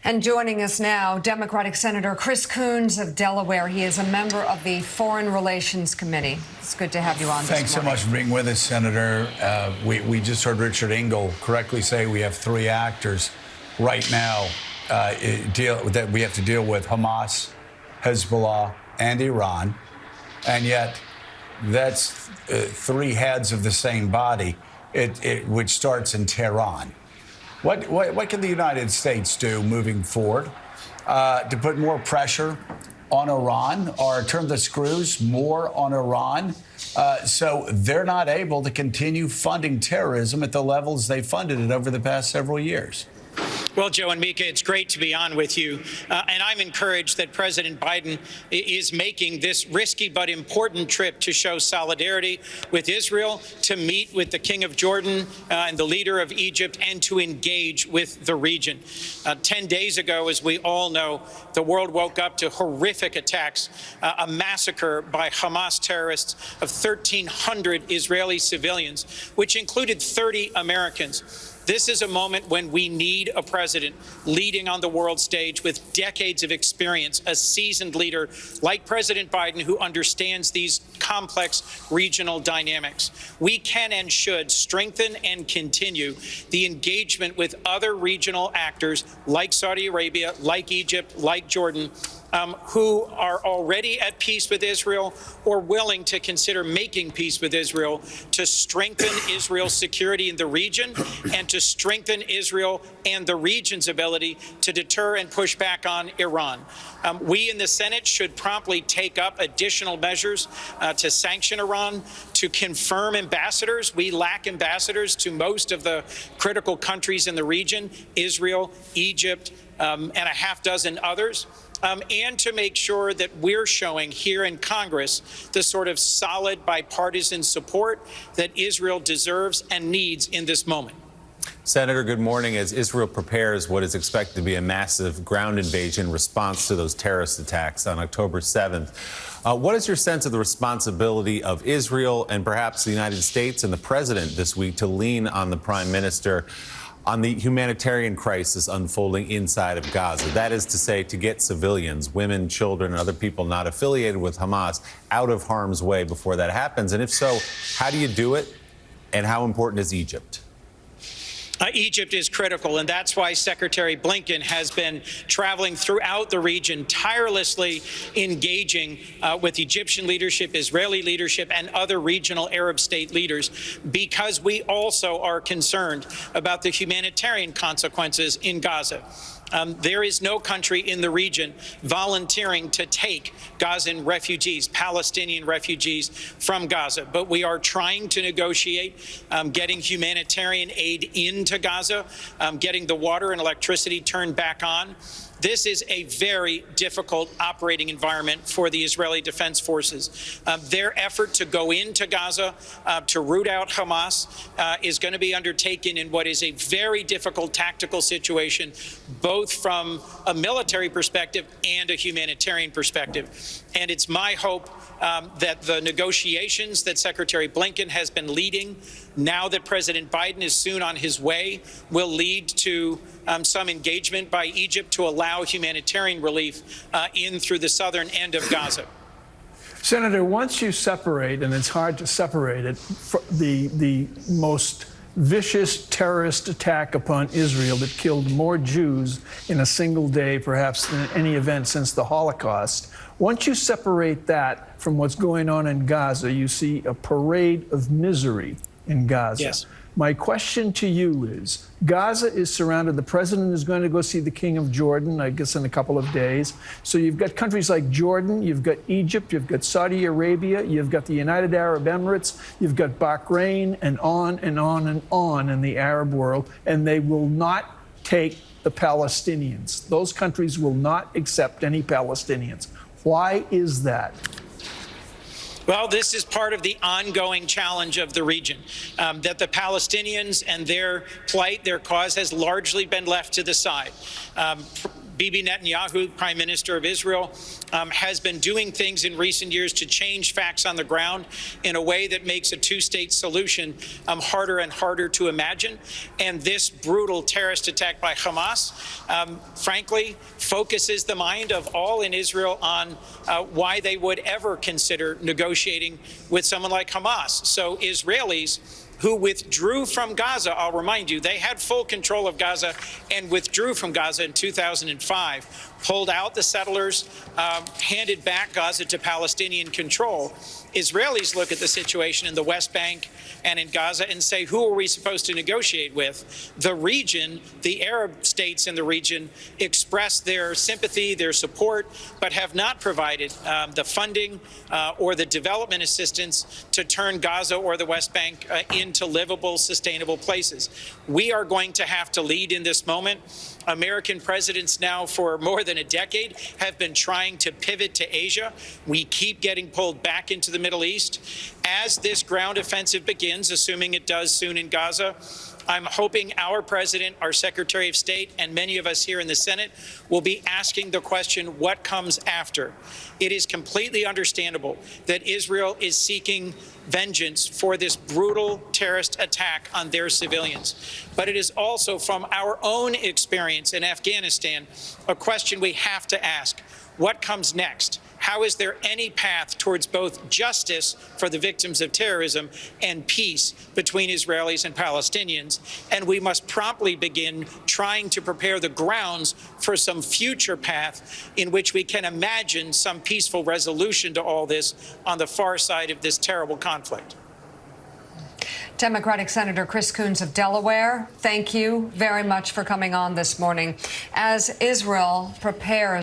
And joining us now, Democratic Senator Chris Coons of Delaware. He is a member of the Foreign Relations Committee. It's good to have you on. Thanks so much for being with us, Senator. We just heard Richard Engel correctly say we have three actors right now that we have to deal with: Hamas, Hezbollah, and Iran. And yet, that's three heads of the same body, which starts in Tehran. What can the United States do moving forward to put more pressure on Iran or turn the screws more on Iran so they're not able to continue funding terrorism at the levels they funded it over the past several years? Well, Joe and Mika, it's great to be on with you. And I'm encouraged that President Biden is making this risky but important trip to show solidarity with Israel, to meet with the King of Jordan and the leader of Egypt, and to engage with the region. 10 days ago, as we all know, the world woke up to horrific attacks, a massacre by Hamas terrorists of 1,300 Israeli civilians, which included 30 Americans. This is a moment when we need a president leading on the world stage with decades of experience, a seasoned leader like President Biden who understands these complex regional dynamics. We can and should strengthen and continue the engagement with other regional actors like Saudi Arabia, like Egypt, like Jordan, who are already at peace with Israel or willing to consider making peace with Israel, to strengthen Israel's security in the region and to strengthen Israel and the region's ability to deter and push back on Iran. We in the Senate should promptly take up additional measures to sanction Iran, to confirm ambassadors. We lack ambassadors to most of the critical countries in the region: Israel, Egypt, and a half dozen others. And to make sure that we're showing here in Congress the sort of solid bipartisan support that Israel deserves and needs in this moment. Senator, good morning. As Israel prepares what is expected to be a massive ground invasion in response to those terrorist attacks on October 7th, what is your sense of the responsibility of Israel and perhaps the United States and the president this week to lean on the prime minister on the humanitarian crisis unfolding inside of Gaza? That is to say, to get civilians, women, children, and other people not affiliated with Hamas out of harm's way before that happens. And if so, how do you do it? And how important is Egypt? Egypt is critical, and that's why Secretary Blinken has been traveling throughout the region, tirelessly engaging with Egyptian leadership, Israeli leadership, and other regional Arab state leaders, because we also are concerned about the humanitarian consequences in Gaza. There is no country in the region volunteering to take Gazan refugees, Palestinian refugees from Gaza. But we are trying to negotiate getting humanitarian aid into Gaza, getting the water and electricity turned back on. This is a very difficult operating environment for the Israeli Defense Forces. Their effort to go into Gaza, to root out Hamas, is going to be undertaken in what is a very difficult tactical situation, both from a military perspective and a humanitarian perspective. And it's my hope that the negotiations that Secretary Blinken has been leading, now that President Biden is soon on his way, will lead to some engagement by Egypt to allow humanitarian relief in through the southern end of Gaza. Senator, once you separate, and it's hard to separate it, the most vicious terrorist attack upon Israel that killed more Jews in a single day, perhaps, than any event since the Holocaust. Once you separate that from what's going on in Gaza, you see a parade of misery in Gaza. Yes. My question to you is, Gaza is surrounded. The president is going to go see the King of Jordan, I guess, in a couple of days. So you've got countries like Jordan, you've got Egypt, you've got Saudi Arabia, you've got the United Arab Emirates, you've got Bahrain, and on and on and on in the Arab world, and they will not take the Palestinians. Those countries will not accept any Palestinians. Why is that? Well, this is part of the ongoing challenge of the region, that the Palestinians and their plight, their cause, has largely been left to the side. Bibi Netanyahu, Prime Minister of Israel, has been doing things in recent years to change facts on the ground in a way that makes a two-state solution harder and harder to imagine. And this brutal terrorist attack by Hamas, frankly, focuses the mind of all in Israel on why they would ever consider negotiating with someone like Hamas. So Israelis who withdrew from Gaza, I'll remind you, they had full control of Gaza and withdrew from Gaza in 2005, pulled out the settlers, handed back Gaza to Palestinian control. Israelis look at the situation in the West Bank and in Gaza and say, who are we supposed to negotiate with? The region, the Arab states in the region, express their sympathy, their support, but have not provided the funding or the development assistance to turn Gaza or the West Bank into livable, sustainable places. We are going to have to lead in this moment. American presidents now for more than a decade have been trying to pivot to Asia. We keep getting pulled back into the Middle East. As this ground offensive begins, assuming it does soon in Gaza, I'm hoping our president, our Secretary of State, and many of us here in the Senate will be asking the question, what comes after? It is completely understandable that Israel is seeking vengeance for this brutal terrorist attack on their civilians. But it is also, from our own experience in Afghanistan, a question we have to ask. What comes next? How is there any path towards both justice for the victims of terrorism and peace between Israelis and Palestinians? And we must promptly begin trying to prepare the grounds for some future path in which we can imagine some peaceful resolution to all this on the far side of this terrible conflict. Democratic Senator Chris Coons of Delaware, thank you very much for coming on this morning. As Israel prepares